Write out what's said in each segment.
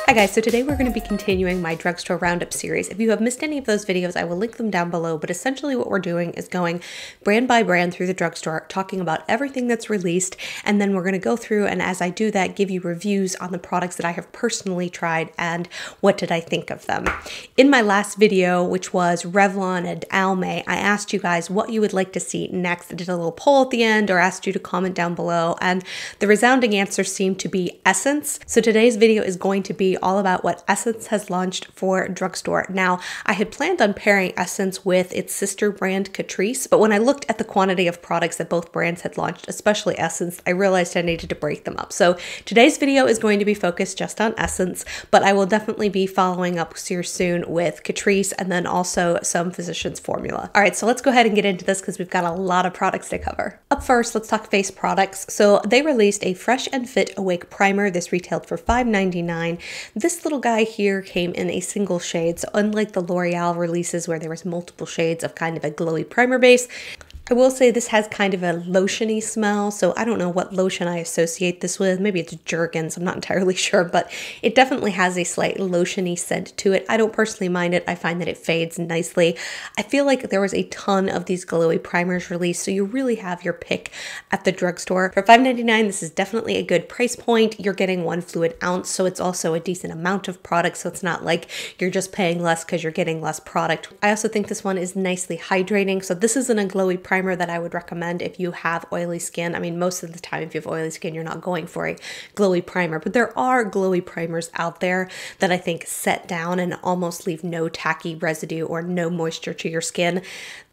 Hi guys, so today we're going to be continuing my drugstore roundup series. If you have missed any of those videos, I will link them down below, but essentially what we're doing is going brand by brand through the drugstore, talking about everything that's released, and then we're going to go through and as I do that, give you reviews on the products that I have personally tried and what did I think of them. In my last video, which was Revlon and Almay, I asked you guys what you would like to see next. I did a little poll at the end or asked you to comment down below, and the resounding answer seemed to be Essence. So today's video is going to be all about what Essence has launched for drugstore. Now, I had planned on pairing Essence with its sister brand Catrice, but when I looked at the quantity of products that both brands had launched, especially Essence, I realized I needed to break them up. So today's video is going to be focused just on Essence, but I will definitely be following up here soon with Catrice and then also some Physicians Formula. All right, so let's go ahead and get into this because we've got a lot of products to cover. Up first, let's talk face products. So they released a Fresh and Fit Awake Primer. This retailed for $5.99. This little guy here came in a single shade, so unlike the L'Oreal releases where there was multiple shades of kind of a glowy primer base, I will say this has kind of a lotiony smell, so I don't know what lotion I associate this with. Maybe it's Jergens, I'm not entirely sure, but it definitely has a slight lotiony scent to it. I don't personally mind it. I find that it fades nicely. I feel like there was a ton of these glowy primers released, so you really have your pick at the drugstore. For $5.99, this is definitely a good price point. You're getting 1 fluid ounce, so it's also a decent amount of product, so it's not like you're just paying less because you're getting less product. I also think this one is nicely hydrating, so this isn't a glowy primer that I would recommend if you have oily skin. I mean, most of the time if you have oily skin, you're not going for a glowy primer, but there are glowy primers out there that I think set down and almost leave no tacky residue or no moisture to your skin.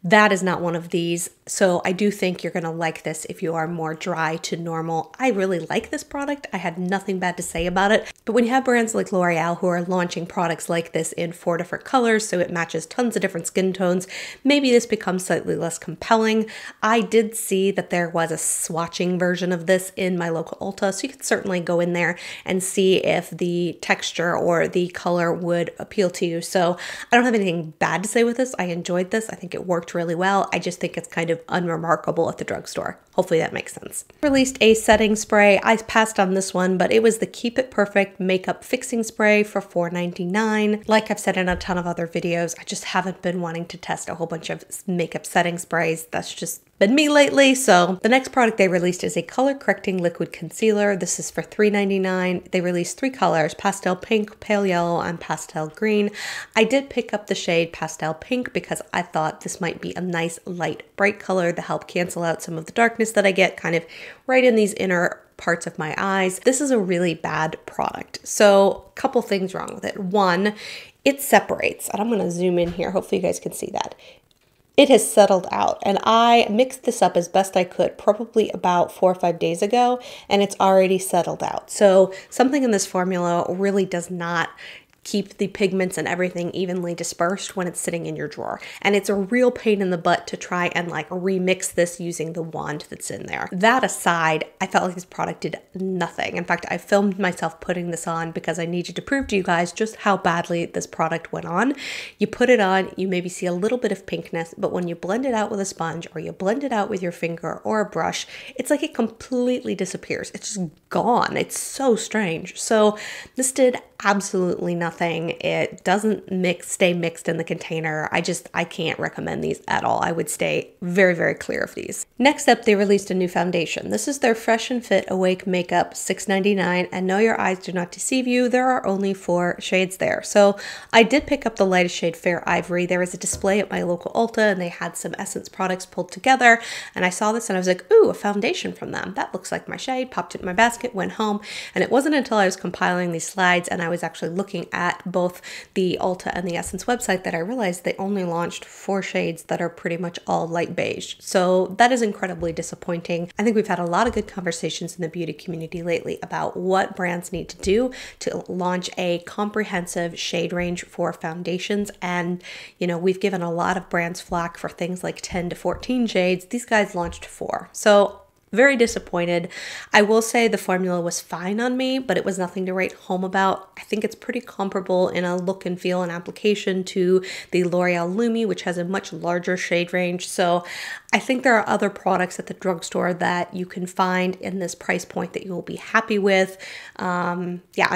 That is not one of these, so I do think you're going to like this if you are more dry to normal. I really like this product. I had nothing bad to say about it, but when you have brands like L'Oreal who are launching products like this in 4 different colors, so it matches tons of different skin tones, maybe this becomes slightly less compelling. I did see that there was a swatching version of this in my local Ulta, so you could certainly go in there and see if the texture or the color would appeal to you. So I don't have anything bad to say with this. I enjoyed this. I think it worked really well. I just think it's kind of unremarkable at the drugstore. Hopefully that makes sense. Released a setting spray. I passed on this one, but it was the Keep It Perfect Makeup Fixing Spray for $4.99. Like I've said in a ton of other videos, I just haven't been wanting to test a whole bunch of makeup setting sprays. That's just been me lately. So the next product they released is a color correcting liquid concealer. This is for $3.99. They released 3 colors: pastel pink, pale yellow, and pastel green. I did pick up the shade pastel pink because I thought this might be a nice light bright color to help cancel out some of the darkness that I get kind of right in these inner parts of my eyes. This is a really bad product. So a couple things wrong with it. One, it separates, and I'm going to zoom in here. Hopefully you guys can see that. It has settled out, and I mixed this up as best I could probably about 4 or 5 days ago, and it's already settled out. So something in this formula really does not keep the pigments and everything evenly dispersed when it's sitting in your drawer. And it's a real pain in the butt to try and like remix this using the wand that's in there. That aside, I felt like this product did nothing. In fact, I filmed myself putting this on because I needed to prove to you guys just how badly this product went on. You put it on, you maybe see a little bit of pinkness, but when you blend it out with a sponge or you blend it out with your finger or a brush, it's like it completely disappears. It's just gone. It's so strange. So this did absolutely nothing. It doesn't stay mixed in the container. I can't recommend these at all. I would stay very, very clear of these. Next up, they released a new foundation. This is their Fresh and Fit Awake Makeup, $6.99, and no, your eyes do not deceive you. There are only 4 shades there. So I did pick up the lightest shade, Fair Ivory. There was a display at my local Ulta and they had some Essence products pulled together, and I saw this and I was like, ooh, a foundation from them. That looks like my shade. Popped it in my basket, went home, and it wasn't until I was compiling these slides and I was actually looking at both the Ulta and the Essence website that I realized they only launched 4 shades that are pretty much all light beige. So that is incredibly disappointing. I think we've had a lot of good conversations in the beauty community lately about what brands need to do to launch a comprehensive shade range for foundations. And, you know, we've given a lot of brands flack for things like 10 to 14 shades. These guys launched 4. So very disappointed. I will say the formula was fine on me, but it was nothing to write home about. I think it's pretty comparable in a look and feel and application to the L'Oreal Lumi, which has a much larger shade range. So I think there are other products at the drugstore that you can find in this price point that you will be happy with. Yeah,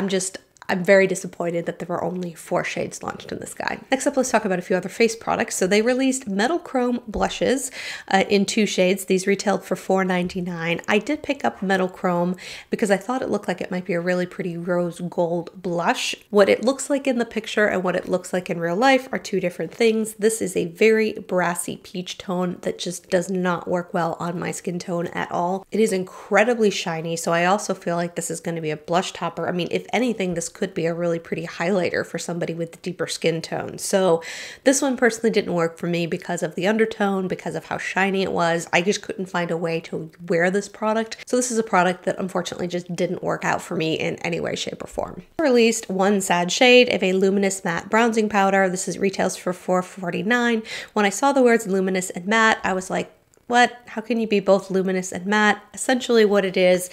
I'm very disappointed that there were only 4 shades launched in this guy. Next up, let's talk about a few other face products. So they released Metal Chrome blushes in 2 shades. These retailed for $4.99. I did pick up Metal Chrome because I thought it looked like it might be a really pretty rose gold blush. What it looks like in the picture and what it looks like in real life are 2 different things. This is a very brassy peach tone that just does not work well on my skin tone at all. It is incredibly shiny, so I also feel like this is going to be a blush topper. I mean, if anything, this could be a really pretty highlighter for somebody with deeper skin tone. So this one personally didn't work for me because of the undertone, because of how shiny it was. I just couldn't find a way to wear this product. So this is a product that unfortunately just didn't work out for me in any way, shape, or form. I released one sad shade of a Luminous matte bronzing powder. This is retails for $4.49. When I saw the words Luminous and matte, I was like, what? How can you be both luminous and matte? Essentially what it is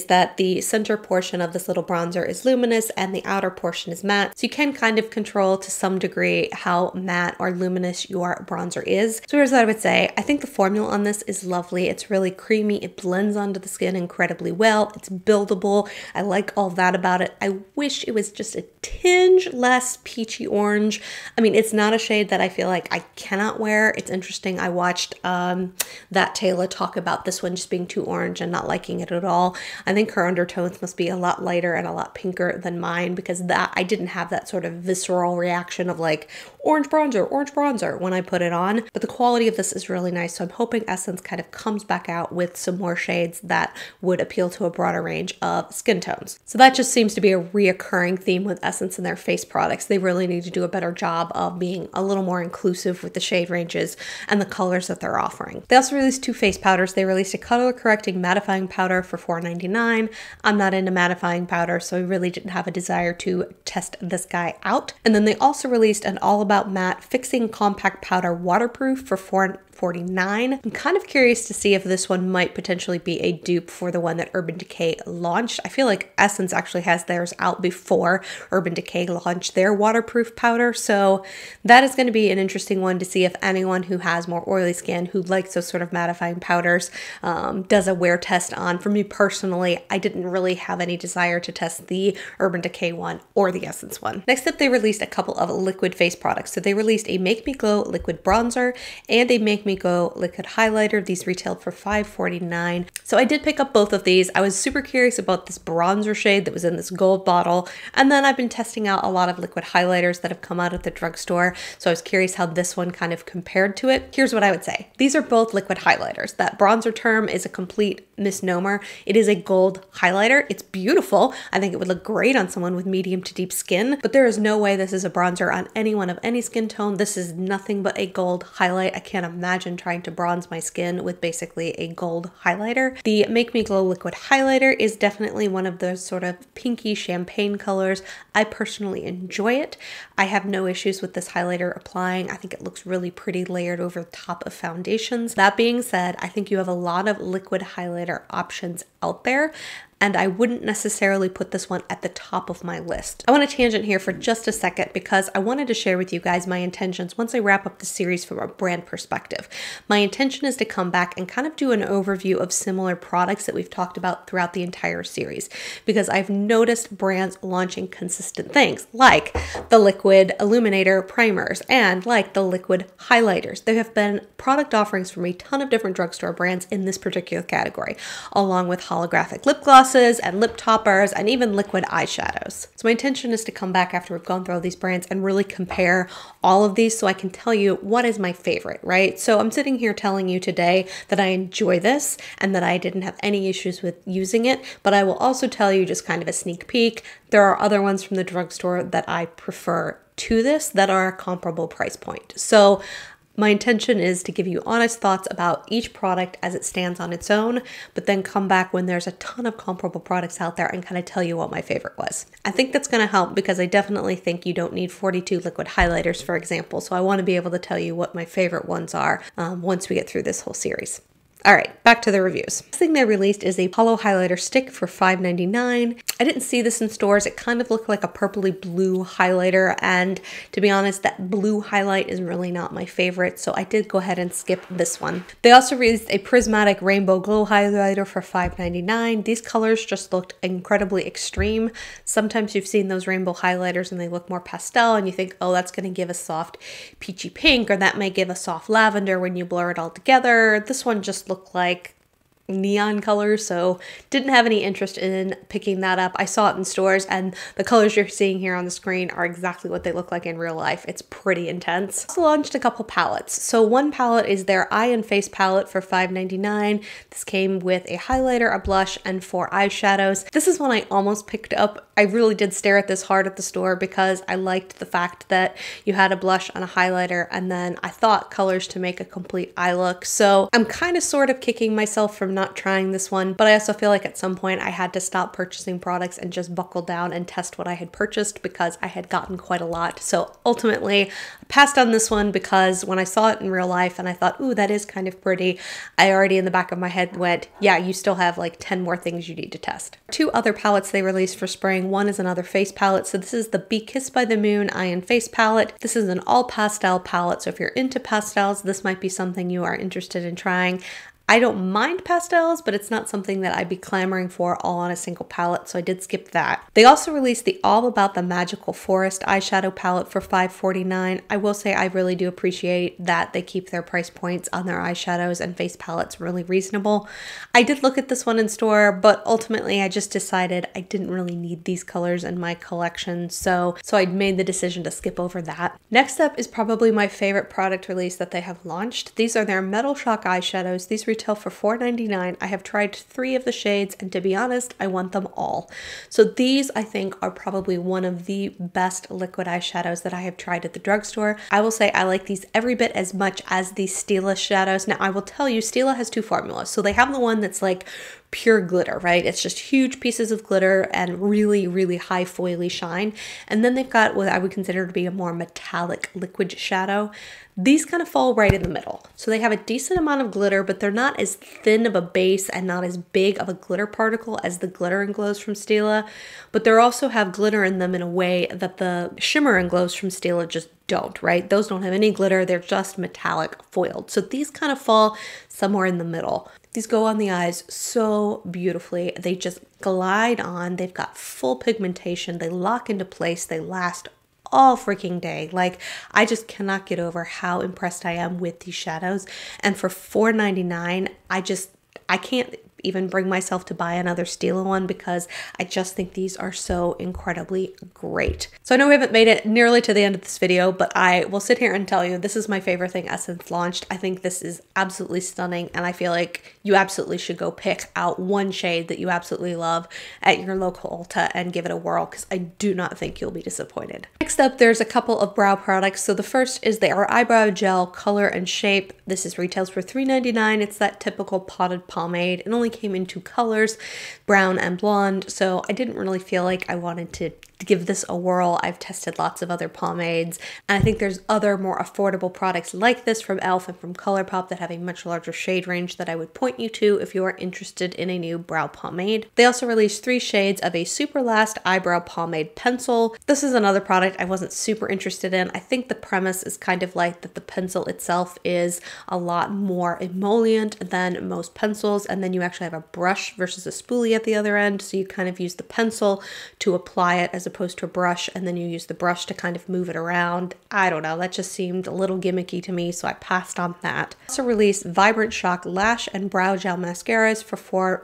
that the center portion of this little bronzer is luminous and the outer portion is matte. So you can kind of control to some degree how matte or luminous your bronzer is. So here's what I would say. I think the formula on this is lovely. It's really creamy. It blends onto the skin incredibly well. It's buildable. I like all that about it. I wish it was just a tinge less peachy orange. I mean, it's not a shade that I feel like I cannot wear. It's interesting. I watched that Taylor talk about this one just being too orange and not liking it at all. I think her undertones must be a lot lighter and a lot pinker than mine because that I didn't have that sort of visceral reaction of like orange bronzer when I put it on. But the quality of this is really nice. So I'm hoping Essence kind of comes back out with some more shades that would appeal to a broader range of skin tones. So that just seems to be a reoccurring theme with Essence and their face products. They really need to do a better job of being a little more inclusive with the shade ranges and the colors that they're offering. They also released 2 face powders. They released a color correcting mattifying powder for $4.99. I'm not into mattifying powder, so I really didn't have a desire to test this guy out. And then they also released an All About Matte Fixing Compact Powder Waterproof for $4.49. I'm kind of curious to see if this one might potentially be a dupe for the one that Urban Decay launched. I feel like Essence actually has theirs out before Urban Decay launched their waterproof powder, so that is going to be an interesting one to see if anyone who has more oily skin who likes those sort of mattifying powders does a wear test on. For me personally, I didn't really have any desire to test the Urban Decay one or the Essence one. Next up, they released a couple of liquid face products. So they released a Make Me Glow liquid bronzer and a Make Me Glow liquid highlighter. These retailed for $5.49. So I did pick up both of these. I was super curious about this bronzer shade that was in this gold bottle. And then I've been testing out a lot of liquid highlighters that have come out at the drugstore. So I was curious how this one kind of compared to it. Here's what I would say. These are both liquid highlighters. That bronzer term is a complete misnomer. It is a gold highlighter. It's beautiful. I think it would look great on someone with medium to deep skin, but there is no way this is a bronzer on anyone of any skin tone. This is nothing but a gold highlight. I can't imagine trying to bronze my skin with basically a gold highlighter. The Make Me Glow liquid highlighter is definitely one of those sort of pinky champagne colors. I personally enjoy it. I have no issues with this highlighter applying. I think it looks really pretty layered over the top of foundations. That being said, I think you have a lot of liquid highlighter options out there, and I wouldn't necessarily put this one at the top of my list. I want to tangent here for just a second because I wanted to share with you guys my intentions once I wrap up the series from a brand perspective. My intention is to come back and kind of do an overview of similar products that we've talked about throughout the entire series, because I've noticed brands launching consistent things like the liquid illuminator primers and like the liquid highlighters. There have been product offerings from a ton of different drugstore brands in this particular category, along with holographic lip gloss and lip toppers and even liquid eyeshadows. So my intention is to come back after we've gone through all these brands and really compare all of these so I can tell you what is my favorite, right? So I'm sitting here telling you today that I enjoy this and that I didn't have any issues with using it, but I will also tell you just kind of a sneak peek. There are other ones from the drugstore that I prefer to this that are a comparable price point. So my intention is to give you honest thoughts about each product as it stands on its own, but then come back when there's a ton of comparable products out there and kind of tell you what my favorite was. I think that's going to help because I definitely think you don't need 42 liquid highlighters, for example. So I want to be able to tell you what my favorite ones are once we get through this whole series. All right, back to the reviews. Next thing they released is a Hollow Highlighter Stick for $5.99. I didn't see this in stores. It kind of looked like a purpley blue highlighter, and to be honest, that blue highlight is really not my favorite, so I did go ahead and skip this one. They also released a Prismatic Rainbow Glow Highlighter for $5.99. These colors just looked incredibly extreme. Sometimes you've seen those rainbow highlighters and they look more pastel, and you think, oh, that's going to give a soft peachy pink, or that may give a soft lavender when you blur it all together. This one just look like neon colors, so didn't have any interest in picking that up. I saw it in stores, and the colors you're seeing here on the screen are exactly what they look like in real life. It's pretty intense. Also launched a couple palettes. So one palette is their Eye and Face palette for $5.99. This came with a highlighter, a blush, and 4 eyeshadows. This is one I almost picked up. I really did stare at this hard at the store because I liked the fact that you had a blush and a highlighter, and then I thought colors to make a complete eye look. So I'm kind of sort of kicking myself from not trying this one, but I also feel like at some point I had to stop purchasing products and just buckle down and test what I had purchased because I had gotten quite a lot. So ultimately I passed on this one because when I saw it in real life and I thought, ooh, that is kind of pretty, I already in the back of my head went, yeah, you still have like 10 more things you need to test. 2 other palettes they released for spring. One is another face palette. So this is the Be Kissed by the Moon Eye and Face palette. This is an all pastel palette. So if you're into pastels, this might be something you are interested in trying. I don't mind pastels, but it's not something that I'd be clamoring for all on a single palette, so I did skip that. They also released the All About the Magical Forest eyeshadow palette for $5.49. I will say I really do appreciate that they keep their price points on their eyeshadows and face palettes really reasonable. I did look at this one in store, but ultimately I just decided I didn't really need these colors in my collection, so I made the decision to skip over that. Next up is probably my favorite product release that they have launched. These are their Metal Shock eyeshadows. These retail for $4.99. I have tried 3 of the shades, and to be honest, I want them all. So these I think are probably one of the best liquid eyeshadows that I have tried at the drugstore. I will say I like these every bit as much as the Stila shadows. Now I will tell you, Stila has 2 formulas. So they have the one that's like pure glitter, right? It's just huge pieces of glitter and really, really high foily shine. And then they've got what I would consider to be a more metallic liquid shadow. These kind of fall right in the middle. So they have a decent amount of glitter, but they're not as thin of a base and not as big of a glitter particle as the Glitter and Glows from Stila. But they also have glitter in them in a way that the Shimmer and Glows from Stila just don't, right? Those don't have any glitter. They're just metallic foiled. So these kind of fall somewhere in the middle. These go on the eyes so beautifully. They just glide on. They've got full pigmentation. They lock into place. They last all freaking day. Like, I just cannot get over how impressed I am with these shadows. And for $4.99, I can't even bring myself to buy another Stila one because I just think these are so incredibly great. So I know we haven't made it nearly to the end of this video, but I will sit here and tell you this is my favorite thing Essence launched. I think this is absolutely stunning, and I feel like you absolutely should go pick out one shade that you absolutely love at your local Ulta and give it a whirl, because I do not think you'll be disappointed. Next up, there's a couple of brow products. So the first is their eyebrow gel color and shape. This is retails for $3.99. It's that typical potted pomade. It only came in 2 colors, brown and blonde, so I didn't really feel like I wanted to give this a whirl. I've tested lots of other pomades, and I think there's other more affordable products like this from E.L.F. and from ColourPop that have a much larger shade range that I would point you to if you are interested in a new brow pomade. They also released 3 shades of a Super Last Eyebrow Pomade Pencil. This is another product I wasn't super interested in. I think the premise is kind of like that the pencil itself is a lot more emollient than most pencils, and then you actually have a brush versus a spoolie at the other end, so you kind of use the pencil to apply it as opposed to a brush, and then you use the brush to kind of move it around. I don't know, that just seemed a little gimmicky to me, so I passed on that. Also released Vibrant Shock Lash and Brow Gel Mascaras for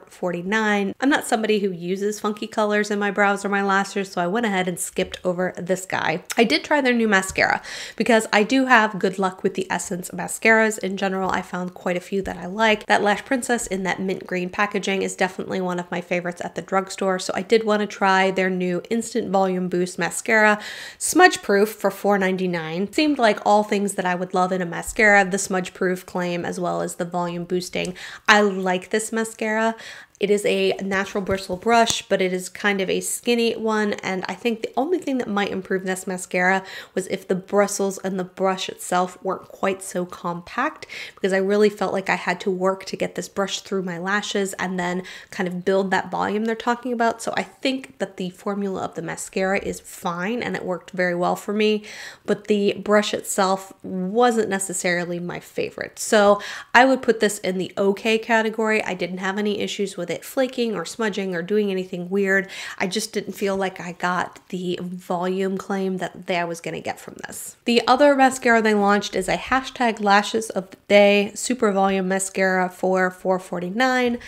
$4.49. I'm not somebody who uses funky colors in my brows or my lashes, so I went ahead and skipped over this guy. I did try their new mascara because I do have good luck with the Essence mascaras. In general, I found quite a few that I like. That Lash Princess in that mint green packaging is definitely one of my favorites at the drugstore, so I did want to try their new Instant Volume Boost Mascara, smudge proof, for $4.99. Seemed like all things that I would love in a mascara, the smudge proof claim as well as the volume boosting. I like this mascara. It is a natural bristle brush, but it is kind of a skinny one, and I think the only thing that might improve this mascara was if the bristles and the brush itself weren't quite so compact, because I really felt like I had to work to get this brush through my lashes and then kind of build that volume they're talking about. So I think that the formula of the mascara is fine and it worked very well for me, but the brush itself wasn't necessarily my favorite. So I would put this in the okay category. I didn't have any issues with it flaking or smudging or doing anything weird. I just didn't feel like I got the volume claim that I was going to get from this. The other mascara they launched is a hashtag lashes of the day super volume mascara for $4.49.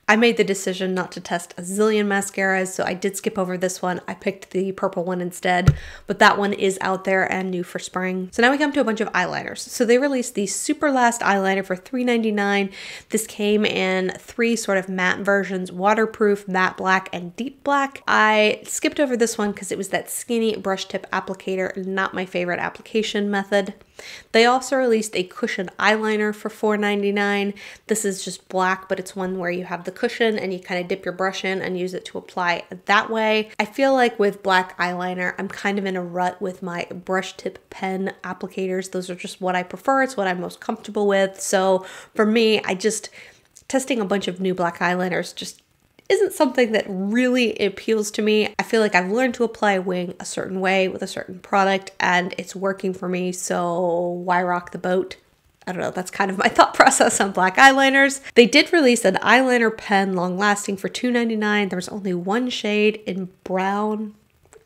I made the decision not to test a zillion mascaras, so I did skip over this one. I picked the purple one instead, but that one is out there and new for spring. So now we come to a bunch of eyeliners. So they released the Super Last eyeliner for $3.99. This came in 3 sort of matte versions: waterproof, matte black, and deep black. I skipped over this one because it was that skinny brush tip applicator, not my favorite application method. They also released a cushion eyeliner for $4.99. This is just black, but it's one where you have the cushion and you kind of dip your brush in and use it to apply that way. I feel like with black eyeliner, I'm kind of in a rut with my brush tip pen applicators. Those are just what I prefer. It's what I'm most comfortable with. So for me, testing a bunch of new black eyeliners just isn't something that really appeals to me. I feel like I've learned to apply a wing a certain way with a certain product and it's working for me, so why rock the boat? I don't know, that's kind of my thought process on black eyeliners. They did release an eyeliner pen long lasting for $2.99. There was only one shade in brown.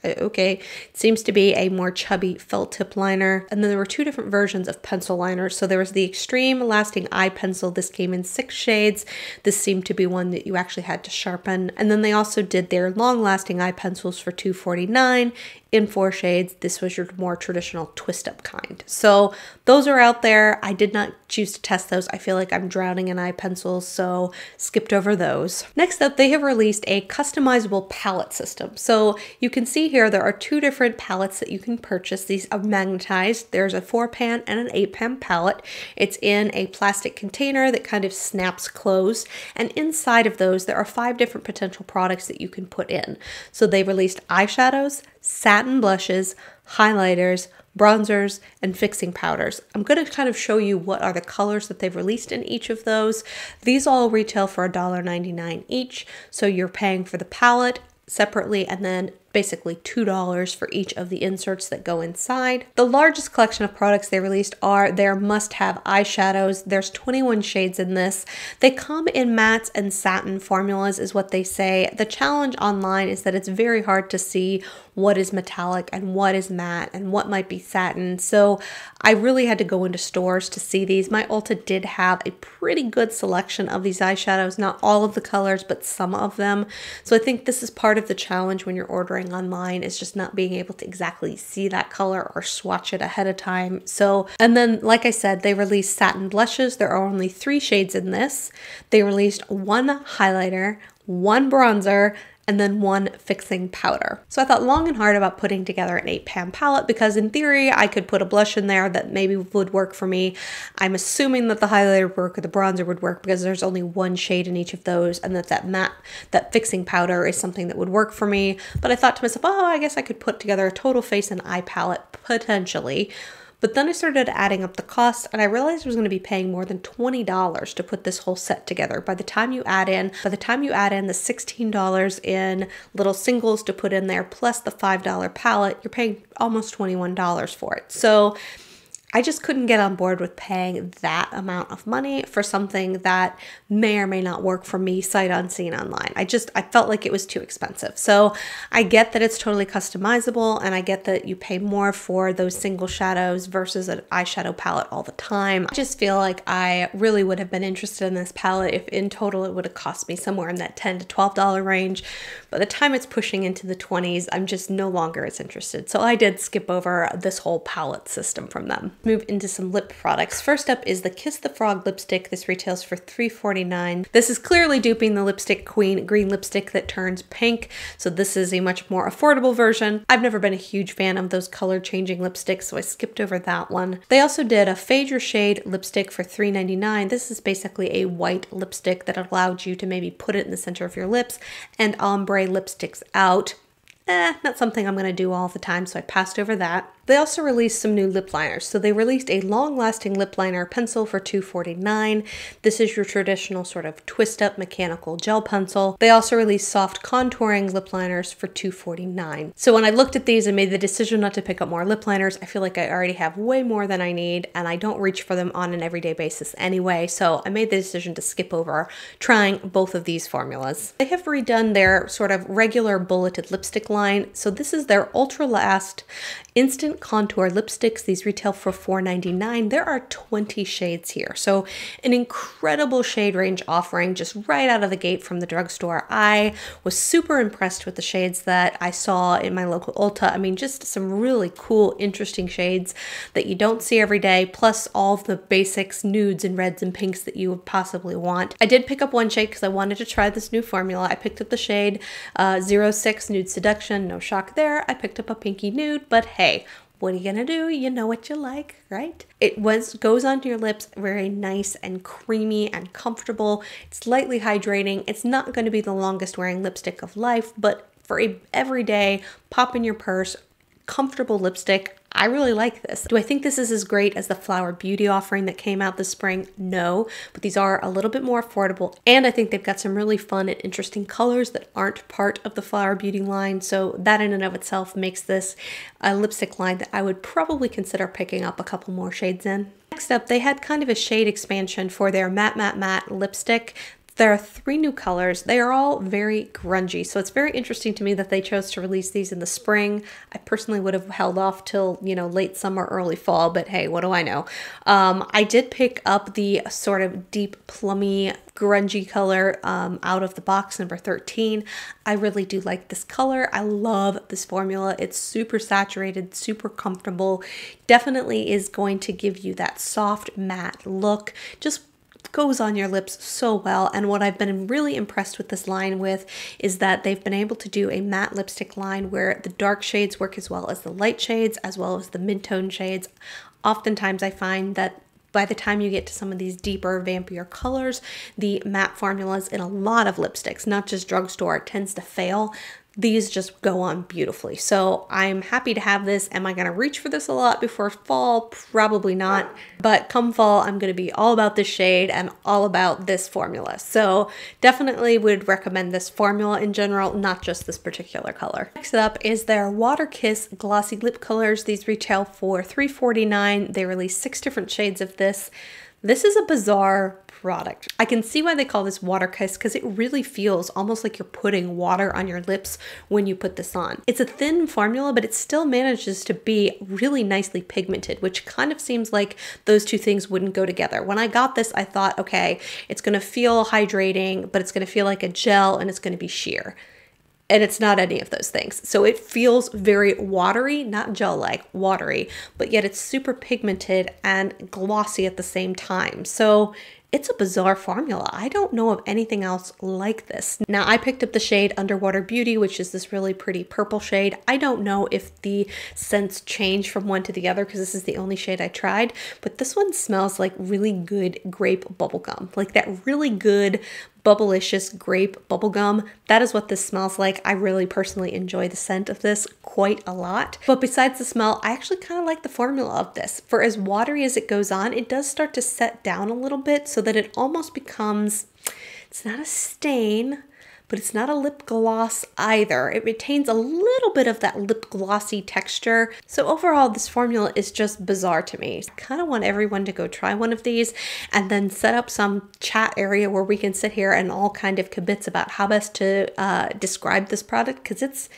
Okay, it seems to be a more chubby felt tip liner. And then there were 2 different versions of pencil liners. So there was the Extreme Lasting Eye Pencil. This came in 6 shades. This seemed to be one that you actually had to sharpen. And then they also did their long lasting eye pencils for $2.49 in 4 shades. This was your more traditional twist up kind. So those are out there. I did not choose to test those. I feel like I'm drowning in eye pencils, so skipped over those. Next up, they have released a customizable palette system. So you can see here there are 2 different palettes that you can purchase. These are magnetized. There's a 4-pan and an 8-pan palette. It's in a plastic container that kind of snaps closed, and inside of those there are 5 different potential products that you can put in. So they released eyeshadows, satin blushes, highlighters, bronzers, and fixing powders. I'm going to kind of show you what are the colors that they've released in each of those. These all retail for $1.99 each, so you're paying for the palette separately and then basically $2 for each of the inserts that go inside. The largest collection of products they released are their must-have eyeshadows. There's 21 shades in this. They come in mattes and satin formulas is what they say. The challenge online is that it's very hard to see what is metallic and what is matte and what might be satin. So I really had to go into stores to see these. My Ulta did have a pretty good selection of these eyeshadows, not all of the colors, but some of them. So I think this is part of the challenge when you're ordering online, is just not being able to exactly see that color or swatch it ahead of time. So, and then like I said, they released satin blushes. There are only 3 shades in this. They released 1 highlighter, 1 bronzer, and then 1 fixing powder. So I thought long and hard about putting together an 8-pan palette, because in theory I could put a blush in there that maybe would work for me. I'm assuming that the highlighter would work or the bronzer would work because there's only 1 shade in each of those, and that fixing powder is something that would work for me. But I thought to myself, oh, I guess I could put together a total face and eye palette potentially. But then I started adding up the cost and I realized I was going to be paying more than $20 to put this whole set together. By the time you add in the $16 in little singles to put in there, plus the $5 palette, you're paying almost $21 for it. So I just couldn't get on board with paying that amount of money for something that may or may not work for me sight unseen online. I felt like it was too expensive. So I get that it's totally customizable, and I get that you pay more for those single shadows versus an eyeshadow palette all the time. I just feel like I really would have been interested in this palette if in total it would have cost me somewhere in that $10 to $12 range. By the time it's pushing into the 20s, I'm just no longer as interested. So I did skip over this whole palette system from them. Move into some lip products. First up is the Kiss the Frog lipstick. This retails for $3.49. This is clearly duping the Lipstick Queen green lipstick that turns pink, so this is a much more affordable version. I've never been a huge fan of those color changing lipsticks, so I skipped over that one. They also did a Fade Your Shade lipstick for $3.99. This is basically a white lipstick that allowed you to maybe put it in the center of your lips and ombre lipsticks out. Not something I'm going to do all the time, so I passed over that. They also released some new lip liners. So they released a long-lasting lip liner pencil for $2.49. This is your traditional sort of twist-up mechanical gel pencil. They also released soft contouring lip liners for $2.49. So when I looked at these and made the decision not to pick up more lip liners, I feel like I already have way more than I need, and I don't reach for them on an everyday basis anyway, so I made the decision to skip over trying both of these formulas. They have redone their sort of regular bulleted lipstick line. So this is their Ultra Last Instant Contour lipsticks. These retail for $4.99. There are 20 shades here, so an incredible shade range offering just right out of the gate from the drugstore. I was super impressed with the shades that I saw in my local Ulta. I mean, just some really cool, interesting shades that you don't see every day, plus all of the basics, nudes and reds and pinks that you would possibly want. I did pick up one shade because I wanted to try this new formula. I picked up the shade 06 Nude Seduction. No shock there. I picked up a pinky nude, but hey, what are you gonna do? You know what you like, right? It goes onto your lips very nice and creamy and comfortable. It's lightly hydrating. It's not going to be the longest wearing lipstick of life, but for a everyday pop in your purse, comfortable lipstick, I really like this. Do I think this is as great as the Flower Beauty offering that came out this spring? No, but these are a little bit more affordable, and I think they've got some really fun and interesting colors that aren't part of the Flower Beauty line, so that in and of itself makes this a lipstick line that I would probably consider picking up a couple more shades in. Next up, they had kind of a shade expansion for their Matte Matte Matte lipstick. There are 3 new colors. They are all very grungy, so it's very interesting to me that they chose to release these in the spring. I personally would have held off till, you know, late summer, early fall, but hey, what do I know? I did pick up the sort of deep plummy grungy color out of the box, number 13. I really do like this color. I love this formula. It's super saturated, super comfortable. Definitely is going to give you that soft matte look. Just goes on your lips so well. And what I've been really impressed with this line with is that they've been able to do a matte lipstick line where the dark shades work as well as the light shades, as well as the mid-tone shades. Oftentimes I find that by the time you get to some of these deeper, vampier colors, the matte formulas in a lot of lipsticks, not just drugstore, tends to fail. These just go on beautifully. So I'm happy to have this. Am I going to reach for this a lot before fall? Probably not. But come fall, I'm going to be all about this shade and all about this formula. So definitely would recommend this formula in general, not just this particular color. Next up is their Water Kiss Glossy Lip Colors. These retail for $3.49. They release 6 different shades of this. This is a bizarre product. I can see why they call this Water Kiss because it really feels almost like you're putting water on your lips when you put this on. It's a thin formula, but it still manages to be really nicely pigmented, which kind of seems like those two things wouldn't go together. When I got this, I thought, okay, it's going to feel hydrating, but it's going to feel like a gel and it's going to be sheer. And it's not any of those things. So it feels very watery, not gel-like, watery, but yet it's super pigmented and glossy at the same time. So it's a bizarre formula. I don't know of anything else like this. Now, I picked up the shade Underwater Beauty, which is this really pretty purple shade. I don't know if the scents change from one to the other because this is the only shade I tried, but this one smells like really good grape bubblegum, like that really good bubblicious grape bubblegum. That is what this smells like. I really personally enjoy the scent of this quite a lot. But besides the smell, I actually kind of like the formula of this. For as watery as it goes on, it does start to set down a little bit so that it almost becomes, it's not a stain, but it's not a lip gloss either. It retains a little bit of that lip glossy texture. So overall, this formula is just bizarre to me. I kind of want everyone to go try one of these and then set up some chat area where we can sit here and all kind of kibitz about how best to describe this product, because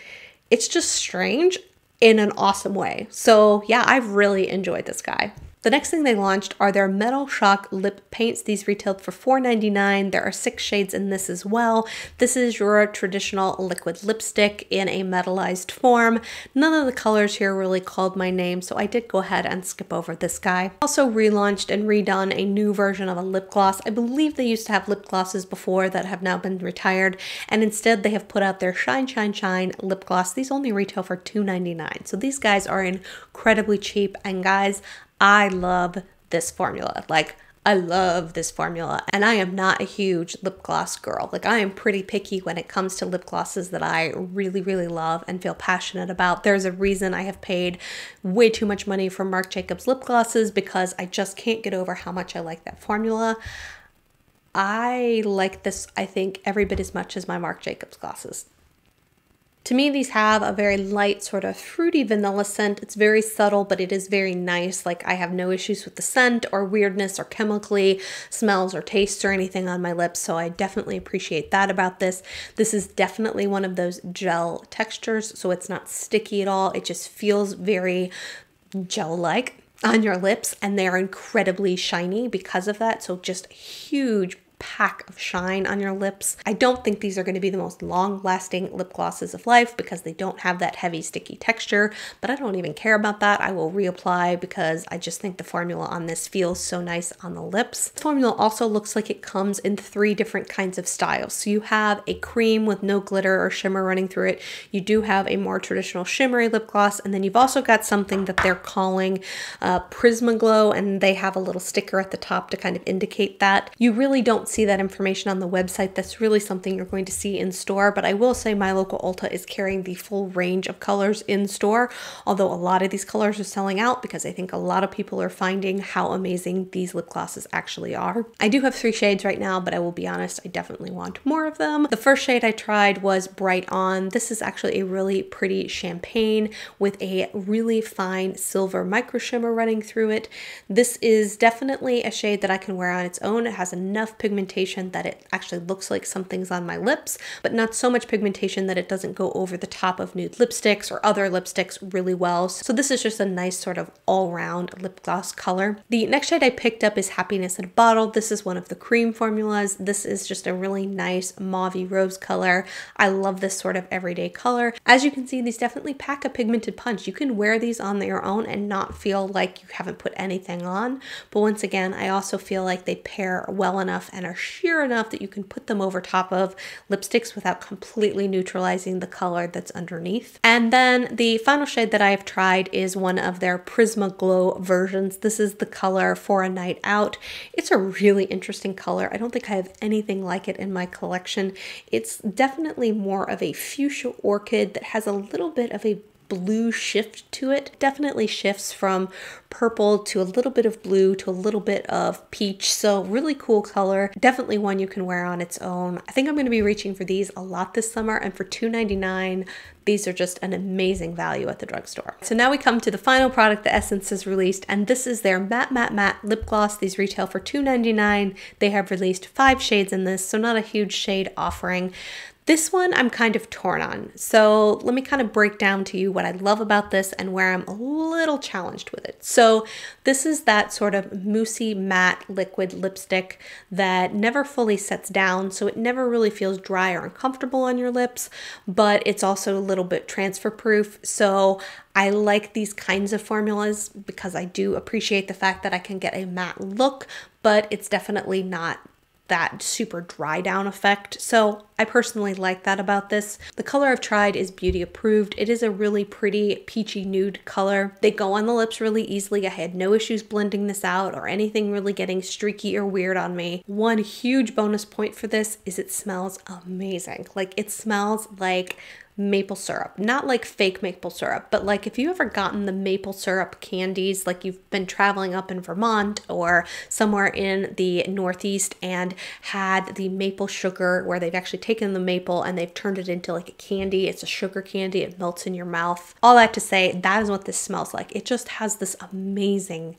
it's just strange in an awesome way. So yeah, I've really enjoyed this guy. The next thing they launched are their Metal Shock lip paints. These retailed for $4.99. There are 6 shades in this as well. This is your traditional liquid lipstick in a metallized form. None of the colors here really called my name, so I did go ahead and skip over this guy. Also relaunched and redone a new version of a lip gloss. I believe they used to have lip glosses before that have now been retired, and instead they have put out their Shine Shine Shine lip gloss. These only retail for $2.99. So these guys are incredibly cheap, and guys, I love this formula. Like, I love this formula, and I am not a huge lip gloss girl. Like, I am pretty picky when it comes to lip glosses that I really, really love and feel passionate about. There's a reason I have paid way too much money for Marc Jacobs lip glosses, because I just can't get over how much I like that formula. I like this, I think, every bit as much as my Marc Jacobs glosses. To me, these have a very light sort of fruity vanilla scent. It's very subtle, but it is very nice. Like, I have no issues with the scent or weirdness or chemically smells or tastes or anything on my lips, so I definitely appreciate that about this. This is definitely one of those gel textures, so it's not sticky at all. It just feels very gel-like on your lips, and they are incredibly shiny because of that, so just huge pack of shine on your lips. I don't think these are going to be the most long-lasting lip glosses of life because they don't have that heavy sticky texture, but I don't even care about that. I will reapply because I just think the formula on this feels so nice on the lips. The formula also looks like it comes in 3 different kinds of styles. So you have a cream with no glitter or shimmer running through it. You do have a more traditional shimmery lip gloss, and then you've also got something that they're calling Prismaglow, and they have a little sticker at the top to kind of indicate that. You really don't see that information on the website. That's really something you're going to see in store, but I will say my local Ulta is carrying the full range of colors in store, although a lot of these colors are selling out because I think a lot of people are finding how amazing these lip glosses actually are. I do have 3 shades right now, but I will be honest, I definitely want more of them. The first shade I tried was Bright On. This is actually a really pretty champagne with a really fine silver micro shimmer running through it. This is definitely a shade that I can wear on its own. It has enough pigmentation that it actually looks like something's on my lips, but not so much pigmentation that it doesn't go over the top of nude lipsticks or other lipsticks really well. So this is just a nice sort of all-round lip gloss color. The next shade I picked up is Happiness in a Bottle. This is one of the cream formulas. This is just a really nice mauvey rose color. I love this sort of everyday color. As you can see, these definitely pack a pigmented punch. You can wear these on their own and not feel like you haven't put anything on. But once again, I also feel like they pair well enough and are sheer enough that you can put them over top of lipsticks without completely neutralizing the color that's underneath. And then the final shade that I have tried is one of their Prismaglow versions. This is the color For a Night Out. It's a really interesting color. I don't think I have anything like it in my collection. It's definitely more of a fuchsia orchid that has a little bit of a blue shift to it. Definitely shifts from purple to a little bit of blue to a little bit of peach. So really cool color. Definitely one you can wear on its own. I think I'm going to be reaching for these a lot this summer, and for $2.99, these are just an amazing value at the drugstore. So now we come to the final product that Essence has released, and this is their Matte Matte Matte lip gloss. These retail for $2.99. They have released 5 shades in this, so not a huge shade offering. This one I'm kind of torn on. So let me kind of break down to you what I love about this and where I'm a little challenged with it. So this is that sort of moussey matte liquid lipstick that never fully sets down, so it never really feels dry or uncomfortable on your lips, but it's also a little bit transfer proof. So I like these kinds of formulas because I do appreciate the fact that I can get a matte look, but it's definitely not that super dry down effect. So I personally like that about this. The color I've tried is beauty approved. It is a really pretty peachy nude color. They go on the lips really easily. I had no issues blending this out or anything really getting streaky or weird on me. One huge bonus point for this is it smells amazing. Like, it smells like maple syrup, not like fake maple syrup, but like if you ever gotten the maple syrup candies, like you've been traveling up in Vermont or somewhere in the Northeast and had the maple sugar where they've actually taken the maple and they've turned it into like a candy. It's a sugar candy. It melts in your mouth. All that to say, that is what this smells like. It just has this amazing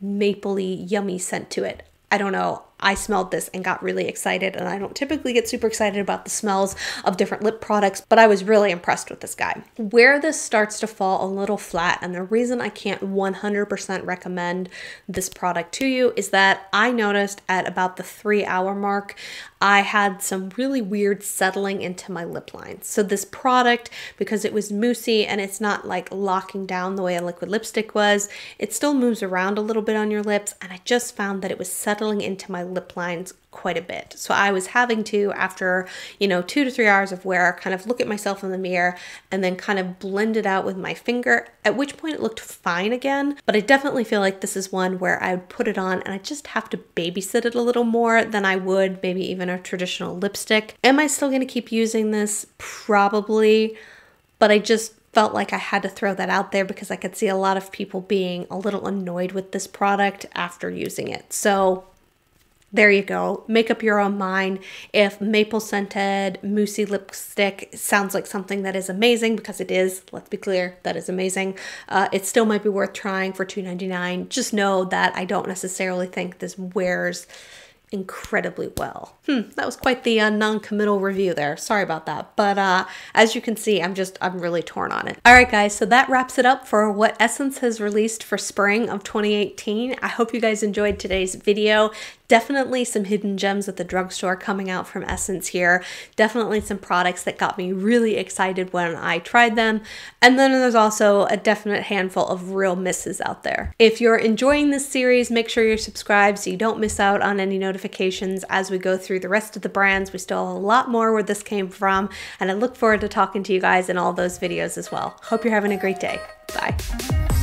mapley, yummy scent to it. I don't know. I smelled this and got really excited, and I don't typically get super excited about the smells of different lip products, but I was really impressed with this guy. Where this starts to fall a little flat, and the reason I can't 100% recommend this product to you, is that I noticed at about the 3-hour mark, I had some really weird settling into my lip lines. So this product, because it was moussey and it's not like locking down the way a liquid lipstick was, it still moves around a little bit on your lips, and I just found that it was settling into my lip lines quite a bit. So I was having to, after, 2 to 3 hours of wear, kind of look at myself in the mirror and then kind of blend it out with my finger, at which point it looked fine again. But I definitely feel like this is one where I would put it on and I just have to babysit it a little more than I would maybe even a traditional lipstick. Am I still going to keep using this? Probably, but I just felt like I had to throw that out there because I could see a lot of people being a little annoyed with this product after using it. So there you go. Make up your own mind. If maple scented moussey lipstick sounds like something that is amazing, because it is, let's be clear, that is amazing, it still might be worth trying for $2.99. Just know that I don't necessarily think this wears incredibly well. That was quite the non-committal review there. Sorry about that. But as you can see, I'm really torn on it. All right, guys, so that wraps it up for what Essence has released for spring of 2018. I hope you guys enjoyed today's video. Definitely some hidden gems at the drugstore coming out from Essence here. Definitely some products that got me really excited when I tried them. And then there's also a definite handful of real misses out there. If you're enjoying this series, make sure you're subscribed so you don't miss out on any notifications as we go through the rest of the brands. We still have a lot more where this came from, and I look forward to talking to you guys in all those videos as well. Hope you're having a great day. Bye.